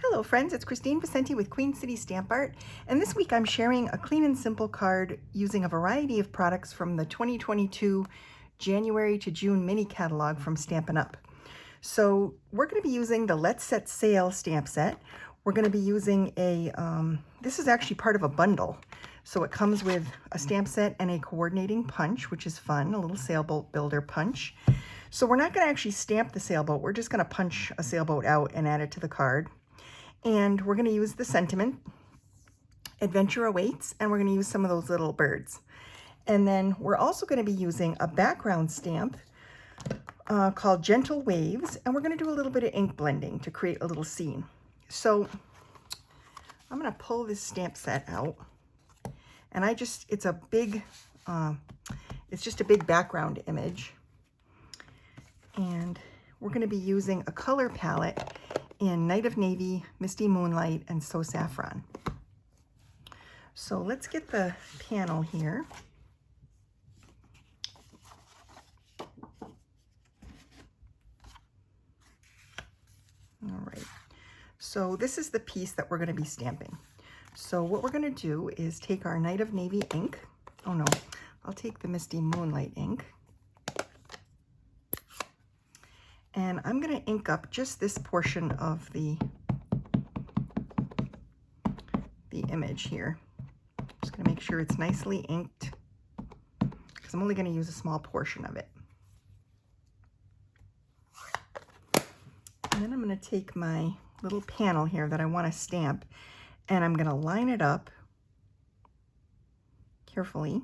Hello friends, it's Kristine with Queen City Stamp Art, and this week I'm sharing a clean and simple card using a variety of products from the 2022 January to June mini catalog from Stampin' Up. So we're going to be using the Let's Set Sail stamp set. We're going to be using this is actually part of a bundle. So it comes with a stamp set and a coordinating punch, which is fun, a little sailboat builder punch. So we're not going to actually stamp the sailboat, we're just going to punch a sailboat out and add it to the card. And we're going to use the sentiment, Adventure Awaits, and we're going to use some of those little birds. And then we're also going to be using a background stamp called Gentle Waves, and we're going to do a little bit of ink blending to create a little scene. So I'm going to pull this stamp set out, and it's just a big background image. And we're going to be using a color palette in Night of Navy, Misty, Moonlight, and So Saffron. So let's get the panel here. All right, so this is the piece that we're going to be stamping. So what we're going to do is take our Night of Navy ink. Oh no, I'll take the Misty Moonlight ink. And I'm going to ink up just this portion of the image here. Just going to make sure it's nicely inked because I'm only going to use a small portion of it. And then I'm going to take my little panel here that I want to stamp, and I'm going to line it up carefully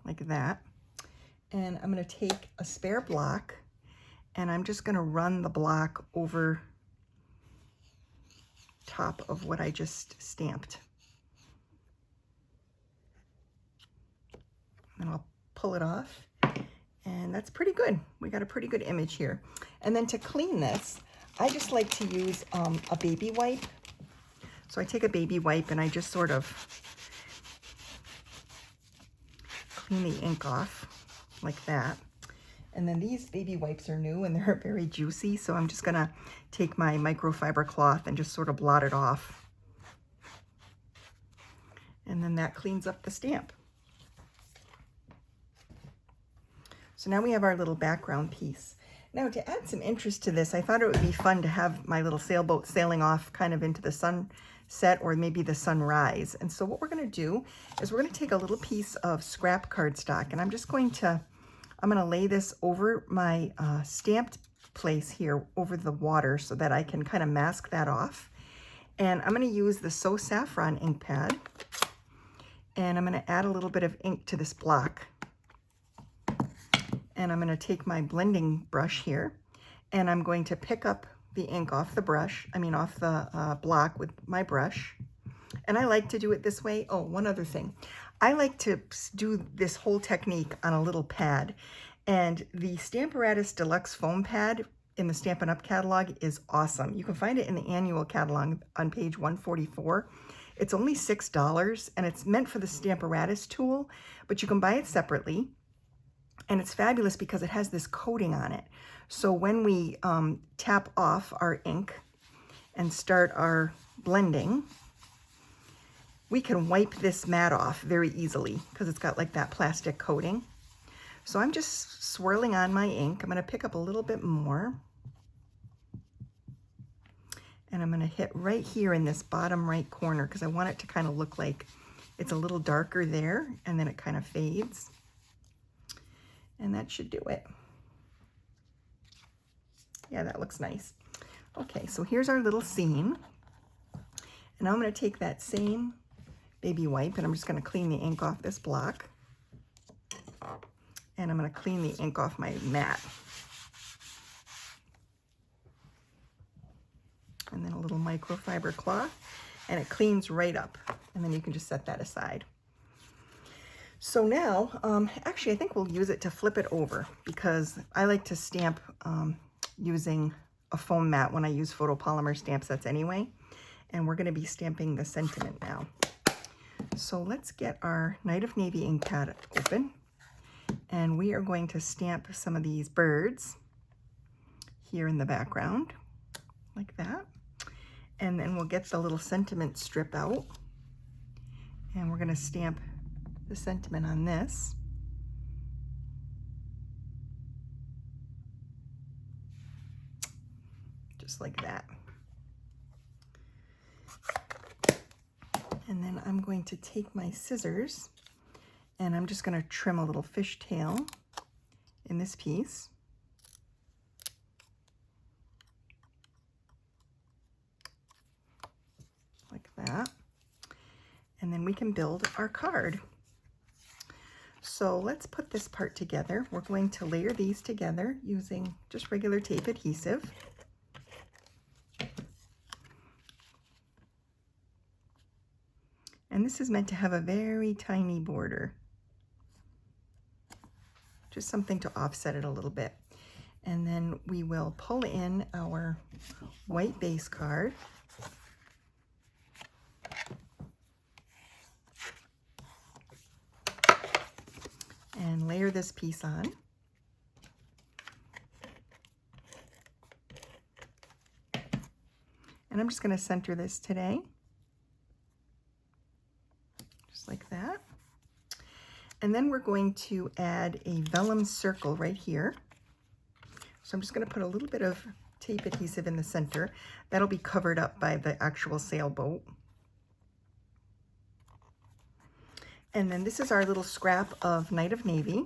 like that. And I'm going to take a spare block, and I'm just going to run the block over top of what I just stamped. And I'll pull it off, and that's pretty good. We got a pretty good image here. And then to clean this, I just like to use a baby wipe. So I take a baby wipe and I just sort of clean the ink off like that. And then these baby wipes are new and they're very juicy, so I'm just gonna take my microfiber cloth and just sort of blot it off. And then that cleans up the stamp. So now we have our little background piece. Now to add some interest to this, I thought it would be fun to have my little sailboat sailing off kind of into the sunset or maybe the sunrise. And so what we're gonna do is we're gonna take a little piece of scrap cardstock, and I'm gonna lay this over my stamped place here over the water so that I can kind of mask that off. And I'm gonna use the So Saffron ink pad, and I'm gonna add a little bit of ink to this block. And I'm gonna take my blending brush here, and I'm going to pick up the ink off the block with my brush. And I like to do it this way. Oh, one other thing. I like to do this whole technique on a little pad, and the Stamparatus Deluxe foam pad in the Stampin' Up catalog is awesome. You can find it in the annual catalog on page 144. It's only $6, and it's meant for the Stamparatus tool, but you can buy it separately, and it's fabulous because it has this coating on it. So when we tap off our ink and start our blending, we can wipe this mat off very easily because it's got like that plastic coating. So I'm just swirling on my ink. I'm going to pick up a little bit more, and I'm going to hit right here in this bottom right corner because I want it to kind of look like it's a little darker there, and then it kind of fades. And that should do it. Yeah, that looks nice. Okay, so here's our little scene. And I'm going to take that same baby wipe, and I'm just going to clean the ink off this block. And I'm going to clean the ink off my mat. And then a little microfiber cloth, and it cleans right up. And then you can just set that aside. So now, actually I think we'll use it to flip it over because I like to stamp using a foam mat when I use photopolymer stamp sets anyway. And we're going to be stamping the sentiment now. So let's get our Night of Navy ink pad open, and we are going to stamp some of these birds here in the background. like that. And then we'll get the little sentiment strip out, and we're going to stamp the sentiment on this. Just like that. And then I'm going to take my scissors and I'm just going to trim a little fishtail in this piece. Like that. And then we can build our card. So let's put this part together. We're going to layer these together using just regular tape adhesive. And this is meant to have a very tiny border. Just something to offset it a little bit. And then we will pull in our white base card. And layer this piece on. And I'm just going to center this today. Just like that. And then we're going to add a vellum circle right here. So I'm just going to put a little bit of tape adhesive in the center. That'll be covered up by the actual sailboat. And then this is our little scrap of Night of Navy.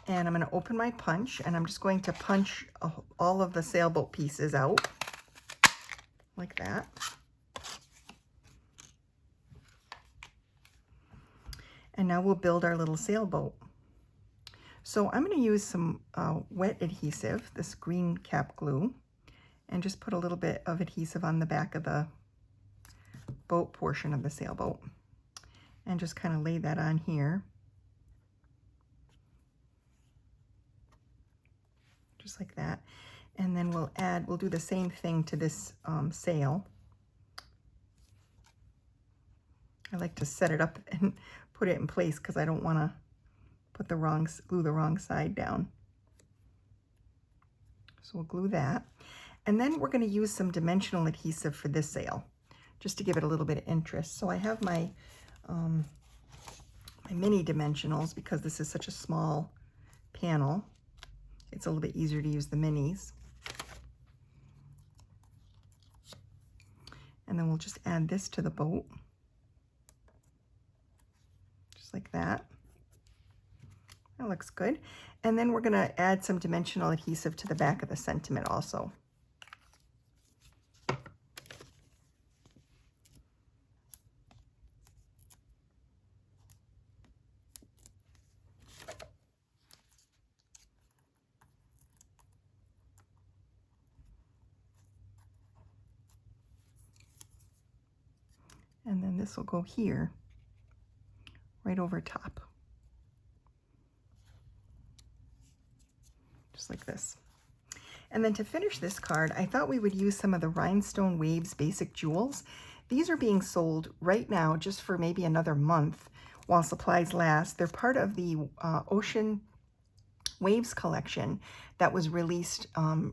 And I'm going to open my punch, and I'm just going to punch all of the sailboat pieces out like that. And now we'll build our little sailboat. So I'm going to use some wet adhesive, this green cap glue, and just put a little bit of adhesive on the back of the boat portion of the sailboat. And just kind of lay that on here. Just like that. And then we'll do the same thing to this sail. I like to set it up and put it in place because I don't want to put glue the wrong side down. So we'll glue that. And then we're going to use some dimensional adhesive for this sail, just to give it a little bit of interest. So I have my mini dimensionals because this is such a small panel. It's a little bit easier to use the minis. And then we'll just add this to the boat. Just like that. That looks good. And then we're going to add some dimensional adhesive to the back of the sentiment also. And then this will go here, right over top. Just like this. And then to finish this card, I thought we would use some of the Rhinestone Waves Basic Jewels. These are being sold right now just for maybe another month while supplies last. They're part of the Ocean Waves collection that was released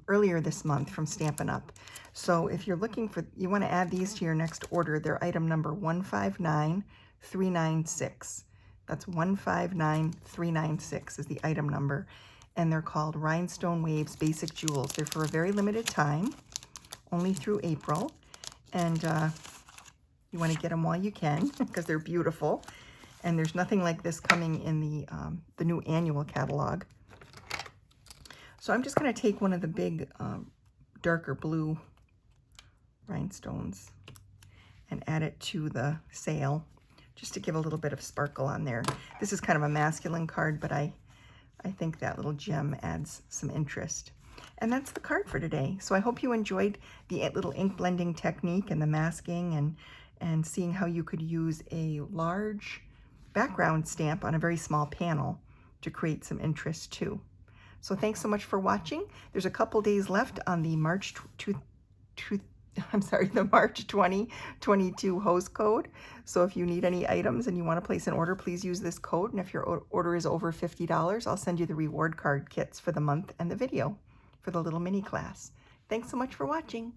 earlier this month from Stampin' Up. So if you're looking for, you want to add these to your next order, they're item number 159396. That's 159396 is the item number. And they're called Rhinestone Waves Basic Jewels. They're for a very limited time, only through April. And you want to get them while you can because they're beautiful. And there's nothing like this coming in the new annual catalog. So I'm just going to take one of the big darker blue rhinestones and add it to the sail just to give a little bit of sparkle on there. This is kind of a masculine card, but I think that little gem adds some interest. And that's the card for today. So I hope you enjoyed the little ink blending technique and the masking and seeing how you could use a large background stamp on a very small panel to create some interest too. So thanks so much for watching. There's a couple days left on the March 2022 host code. So if you need any items and you want to place an order, please use this code. And if your order is over $50, I'll send you the reward card kits for the month and the video for the little mini class. Thanks so much for watching.